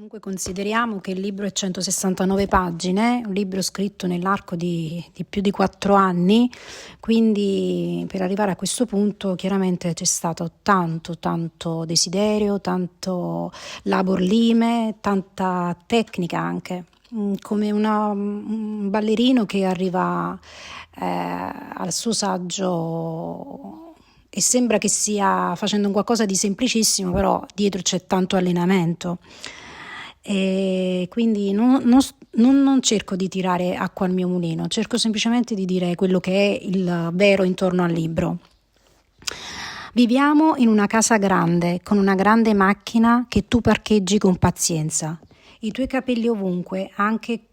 Comunque consideriamo che il libro è 169 pagine, un libro scritto nell'arco di più di 4 anni, quindi per arrivare a questo punto chiaramente c'è stato tanto desiderio, tanto labor lime, tanta tecnica anche, come un ballerino che arriva al suo saggio e sembra che stia facendo un qualcosa di semplicissimo, però dietro c'è tanto allenamento. E quindi non cerco di tirare acqua al mio mulino, cerco semplicemente di dire quello che è il vero intorno al libro. Viviamo in una casa grande, con una grande macchina che tu parcheggi con pazienza. I tuoi capelli ovunque, anche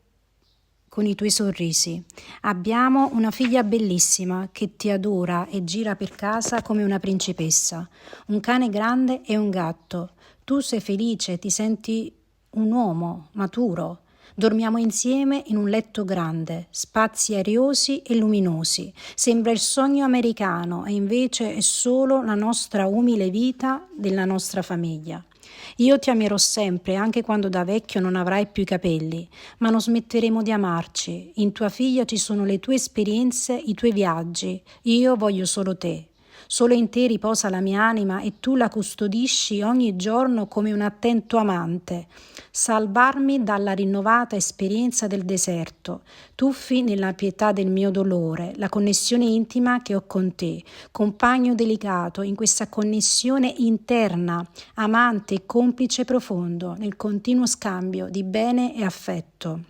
con i tuoi sorrisi. Abbiamo una figlia bellissima che ti adora e gira per casa come una principessa. Un cane grande e un gatto. Tu sei felice, ti senti un uomo maturo. Dormiamo insieme in un letto grande, spazi ariosi e luminosi. Sembra il sogno americano e invece è solo la nostra umile vita della nostra famiglia. Io ti amerò sempre, anche quando da vecchio non avrai più i capelli, ma non smetteremo di amarci. In tua figlia ci sono le tue esperienze, i tuoi viaggi. Io voglio solo te. Solo in te riposa la mia anima e tu la custodisci ogni giorno come un attento amante. Salvarmi dalla rinnovata esperienza del deserto, tuffi nella pietà del mio dolore, la connessione intima che ho con te, compagno delicato in questa connessione interna, amante e complice profondo, nel continuo scambio di bene e affetto.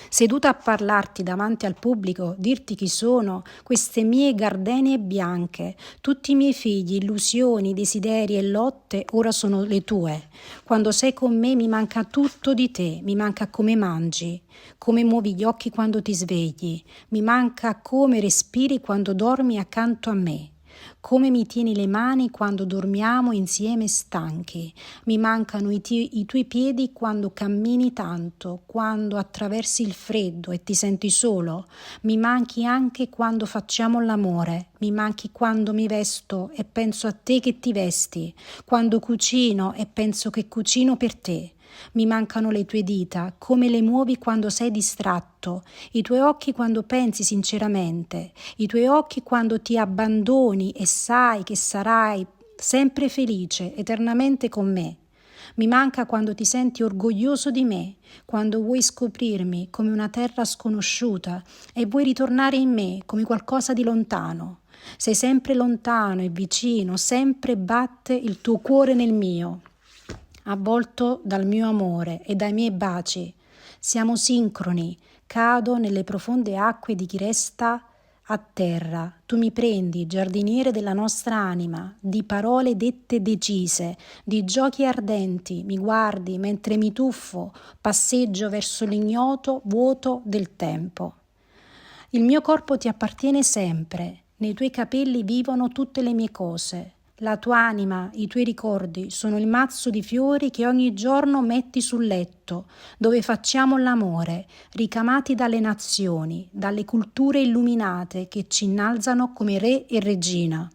Seduta a parlarti davanti al pubblico, dirti chi sono, queste mie gardenie bianche, tutti i miei figli, illusioni, desideri e lotte, ora sono le tue. Quando sei con me mi manca tutto di te, mi manca come mangi, come muovi gli occhi quando ti svegli, mi manca come respiri quando dormi accanto a me. Come mi tieni le mani quando dormiamo insieme stanchi. Mi mancano i tuoi piedi quando cammini tanto, quando attraversi il freddo e ti senti solo. Mi manchi anche quando facciamo l'amore. Mi manchi quando mi vesto e penso a te che ti vesti, quando cucino e penso che cucino per te. Mi mancano le tue dita, come le muovi quando sei distratto, i tuoi occhi quando pensi sinceramente, i tuoi occhi quando ti abbandoni e sai che sarai sempre felice, eternamente con me. Mi manca quando ti senti orgoglioso di me, quando vuoi scoprirmi come una terra sconosciuta e vuoi ritornare in me come qualcosa di lontano. Sei sempre lontano e vicino, sempre batte il tuo cuore nel mio, avvolto dal mio amore e dai miei baci. Siamo sincroni, cado nelle profonde acque di chi resta a terra. Tu mi prendi, giardiniere della nostra anima, di parole dette decise, di giochi ardenti, mi guardi mentre mi tuffo, passeggio verso l'ignoto vuoto del tempo. Il mio corpo ti appartiene sempre, nei tuoi capelli vivono tutte le mie cose. La tua anima, i tuoi ricordi sono il mazzo di fiori che ogni giorno metti sul letto, dove facciamo l'amore, ricamati dalle nazioni, dalle culture illuminate che ci innalzano come re e regina.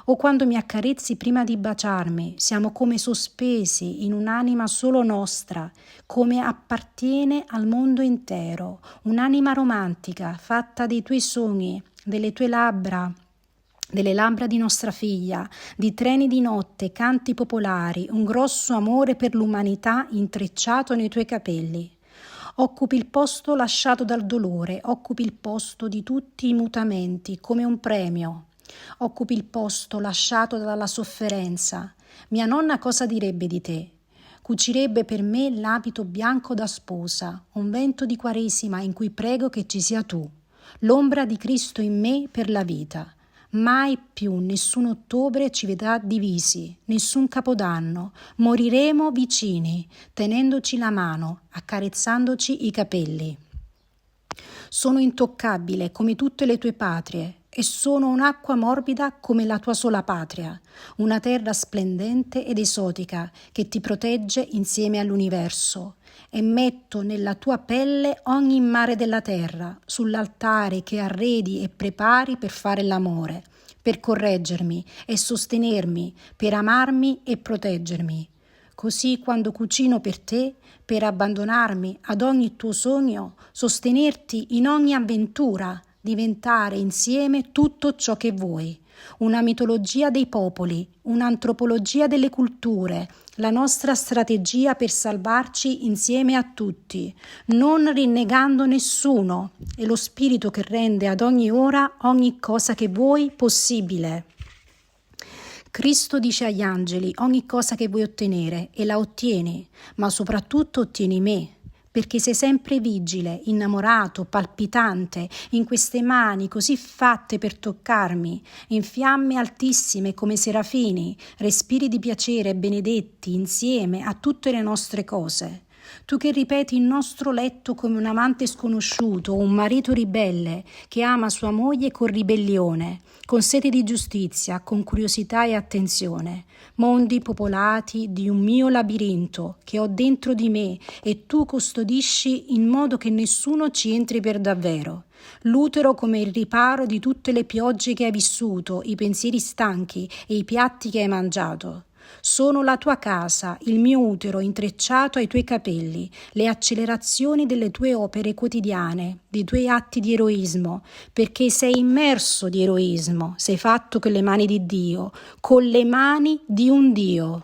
O quando mi accarezzi prima di baciarmi, siamo come sospesi in un'anima solo nostra, come appartiene al mondo intero, un'anima romantica fatta dei tuoi sogni, delle tue labbra, delle labbra di nostra figlia, di treni di notte, canti popolari, un grosso amore per l'umanità intrecciato nei tuoi capelli. Occupi il posto lasciato dal dolore, occupi il posto di tutti i mutamenti, come un premio. Occupi il posto lasciato dalla sofferenza. Mia nonna cosa direbbe di te? Cucirebbe per me l'abito bianco da sposa, un vento di Quaresima in cui prego che ci sia tu, l'ombra di Cristo in me per la vita. Mai più nessun ottobre ci vedrà divisi, nessun capodanno. Moriremo vicini, tenendoci la mano, accarezzandoci i capelli. Sono intoccabile come tutte le tue patrie e sono un'acqua morbida come la tua sola patria, una terra splendente ed esotica che ti protegge insieme all'universo. E metto nella tua pelle ogni mare della terra, sull'altare che arredi e prepari per fare l'amore, per correggermi e sostenermi, per amarmi e proteggermi. Così quando cucino per te, per abbandonarmi ad ogni tuo sogno, sostenerti in ogni avventura, diventare insieme tutto ciò che vuoi. Una mitologia dei popoli, un'antropologia delle culture, la nostra strategia per salvarci insieme a tutti, non rinnegando nessuno, e lo spirito che rende ad ogni ora ogni cosa che vuoi possibile. Cristo dice agli angeli ogni cosa che vuoi ottenere e la ottieni, ma soprattutto ottieni me, perché sei sempre vigile, innamorato, palpitante, in queste mani così fatte per toccarmi, in fiamme altissime come serafini, respiri di piacere benedetti insieme a tutte le nostre cose. Tu che ripeti il nostro letto come un amante sconosciuto, un marito ribelle che ama sua moglie con ribellione, con sete di giustizia, con curiosità e attenzione, mondi popolati di un mio labirinto che ho dentro di me e tu custodisci in modo che nessuno ci entri per davvero. L'utero come il riparo di tutte le piogge che hai vissuto, i pensieri stanchi e i piatti che hai mangiato. Sono la tua casa, il mio utero intrecciato ai tuoi capelli, le accelerazioni delle tue opere quotidiane, dei tuoi atti di eroismo, perché sei immerso di eroismo, sei fatto con le mani di Dio, con le mani di un Dio.